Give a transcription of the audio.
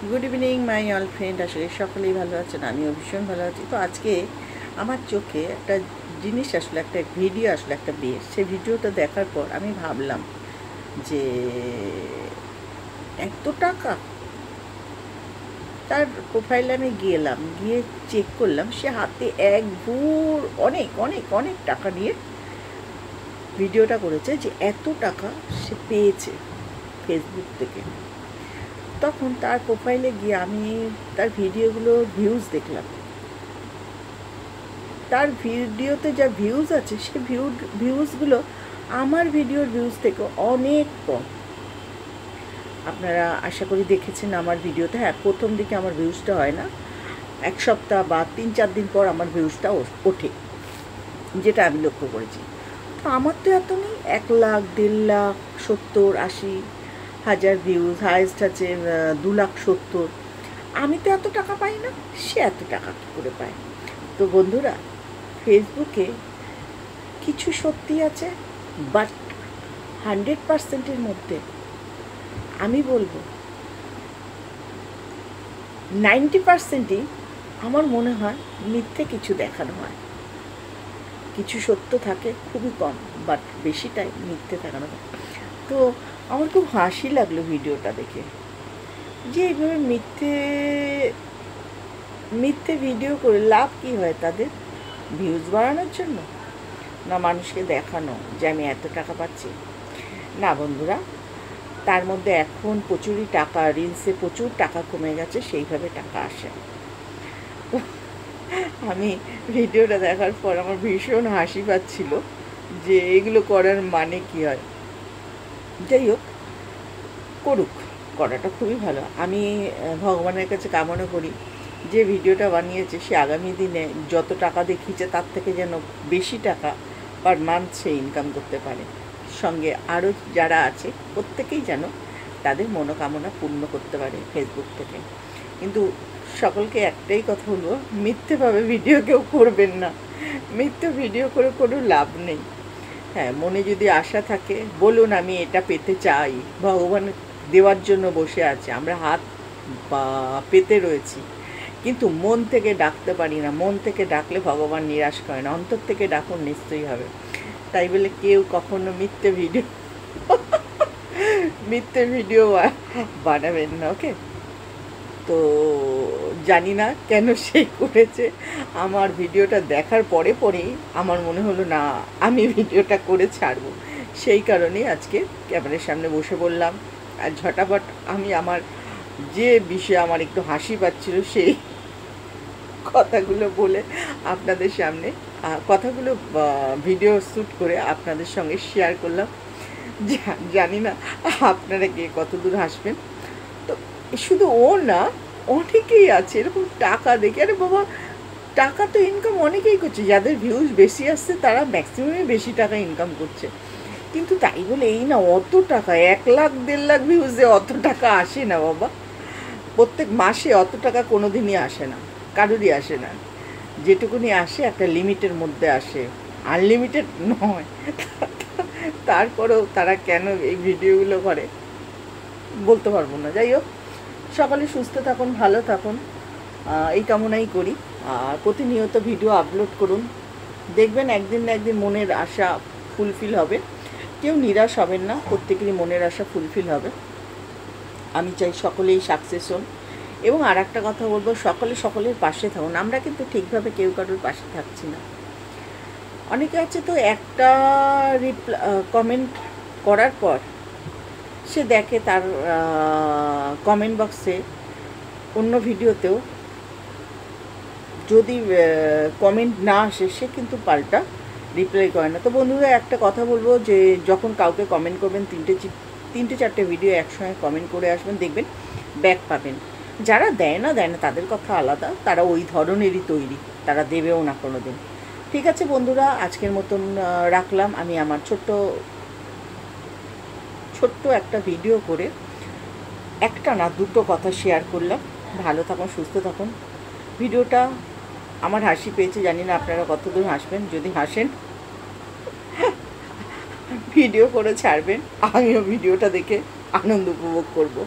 Good evening my all friend. আসলে সকলেই ভালো আছেন, আমিও ভীষণ ভালো আছি। তো আজকে আমার চোখে একটা জিনিস আসলে, একটা ভিডিও আসলে, একটা বেশ, সেই ভিডিওটা দেখার পর আমি ভাবলাম যে এত টাকা। তার প্রোফাইলে আমি গেলাম, গিয়ে চেক করলাম, সে হাতে এক ভুর অনেক অনেক অনেক টাকা নিয়ে ভিডিওটা করেছে যে এত টাকা সে পেয়েছে ফেসবুক থেকে। তখন তার প্রোফাইলে গিয়ে আমি তার ভিডিওগুলো ভিউজ দেখলাম। তার ভিডিওতে যা ভিউজ আছে সে ভিউজগুলো আমার ভিডিওর ভিউজ থেকে অনেক কম। আপনারা আশা করি দেখেছেন আমার ভিডিওতে। হ্যাঁ, প্রথম দিকে আমার ভিউজটা হয় না, এক সপ্তাহ বা 3-4 দিন পর আমার ভিউজটা ওঠে, যেটা আমি লক্ষ্য করেছি। তো আমার তো এত নেই, 1 লাখ, 1.5 লাখ, 70-80 হাজার ভিউজ, হায়েস্ট আছে 2,70,000। আমি তো এত টাকা পাই না, সে এত টাকা কী করে পায়? তো বন্ধুরা, ফেসবুকে কিছু সত্যি আছে, বাট 100%-এর মধ্যে আমি বলবো 90%ই আমার মনে হয় মিথ্যে কিছু দেখানো হয়। কিছু সত্য থাকে খুবই কম, বাট বেশিটাই মিথ্যে দেখানো হয়। তো আমার খুব হাসি লাগলো ভিডিওটা দেখে, যে এইভাবে মিথ্যে মিথ্যে ভিডিও করে লাভ কী হয় তাদের? ভিউজ বাড়ানোর জন্য, না মানুষকে দেখানো যে আমি এত টাকা পাচ্ছি? না বন্ধুরা, তার মধ্যে এখন প্রচুরই টাকা, রিলসে প্রচুর টাকা কমে গেছে, সেইভাবে টাকা আসে। আমি ভিডিওটা দেখার পর আমার ভীষণ হাসি পাচ্ছিল যে এগুলো করার মানে কী হয়। যাই হোক, করুক, করাটা খুবই ভালো। আমি ভগবানের কাছে কামনা করি যে ভিডিওটা বানিয়েছে সে আগামী দিনে যত টাকা দেখিয়েছে তার থেকে যেন বেশি টাকা পার মান্থ সে ইনকাম করতে পারে। সঙ্গে আরও যারা আছে প্রত্যেকেই যেন তাদের মনোকামনা পূর্ণ করতে পারে ফেসবুক থেকে। কিন্তু সকলকে একটাই কথা বলবো, মিথ্যেভাবে ভিডিও কেউ করবেন না। মিথ্যে ভিডিও করে কোনো লাভ নেই। হ্যাঁ, মনে যদি আশা থাকে বলুন আমি এটা পেতে চাই, ভগবান দেওয়ার জন্য বসে আছে, আমরা হাত পেতে রয়েছি, কিন্তু মন থেকে ডাকতে পারি না। মন থেকে ডাকলে ভগবান নিরাশ করে না, অন্তর থেকে ডাকুন, নিশ্চয়ই হবে। তাই বলে কেউ কখনো মিথ্যে ভিডিও বানাবেন না, ওকে? তো জানি না কেন সে করেছে। আমার ভিডিওটা দেখার পরেই আমার মনে হলো না, আমি ভিডিওটা করে ছাড়বো। সেই কারণেই আজকে ক্যামেরার সামনে বসে বললাম, আর ঝটাপট আমি আমার যে বিষয়ে আমার একটু হাসি পাচ্ছিল সেই কথাগুলো বলে আপনাদের সামনে কথাগুলো ভিডিও শ্যুট করে আপনাদের সঙ্গে শেয়ার করলাম। জানি না আপনারা কে কতদূর হাসবেন। তো শুধু ও না, অনেকেই আছে এরকম টাকা দেখে। আরে বাবা, টাকা তো ইনকাম অনেকেই করছে, যাদের ভিউজ বেশি আসছে তারা ম্যাক্সিমামই বেশি টাকা ইনকাম করছে। কিন্তু তাই বলে এই না অত টাকা, 1 লাখ 1.5 লাখ ভিউজে অত টাকা আসে না বাবা। প্রত্যেক মাসে অত টাকা কোনো দিনই আসে না, কারোরই আসে না। যেটুকুনি আসে একটা লিমিটের মধ্যে আসে, আনলিমিটেড নয়। তারপরেও তারা কেন এই ভিডিওগুলো করে বলতে পারবো না। যাই হোক, সকালে সুস্থ থাকুন, ভালো থাকুন, এই কামনাই করি। আর প্রতিনিয়ত ভিডিও আপলোড করুন, দেখবেন একদিন না একদিন মনের আশা ফুলফিল হবে। কেউ নিরাশ হবেন না, প্রত্যেকেরই মনের আশা ফুলফিল হবে। আমি চাই সকলেই সাকসেস হন। এবং আর একটা কথা বলবো, সকলের পাশে থাকুন। আমরা কিন্তু ঠিকভাবে কেউ কারোর পাশে থাকছি না। অনেকে আছে তো একটা কমেন্ট করার পর সে দেখে তার কমেন্ট বক্সে অন্য ভিডিওতেও যদি কমেন্ট না আসে সে কিন্তু পাল্টা রিপ্লাই করে না। তো বন্ধুরা, একটা কথা বলবো যে যখন কাউকে কমেন্ট করবেন 3-4টে ভিডিও একসঙ্গে কমেন্ট করে আসবেন, দেখবেন ব্যাক পাবেন। যারা দেয় না তাদের কথা আলাদা, তারা ওই ধরনেরই তৈরি, তারা দেবেও না কোনো দিন। ঠিক আছে বন্ধুরা, আজকের মতন রাখলাম। আমি আমার ছোট্ট একটা ভিডিও করে একটা না দুটো কথা শেয়ার করলাম। ভালো থাকুন, সুস্থ থাকুন। ভিডিওটা আমার হাসি পেয়েছে, জানি না আপনারা কতদূর হাসবেন। যদি হাসেন ভিডিও করে ছাড়বেন, আমিও ভিডিওটা দেখে আনন্দ উপভোগ করব।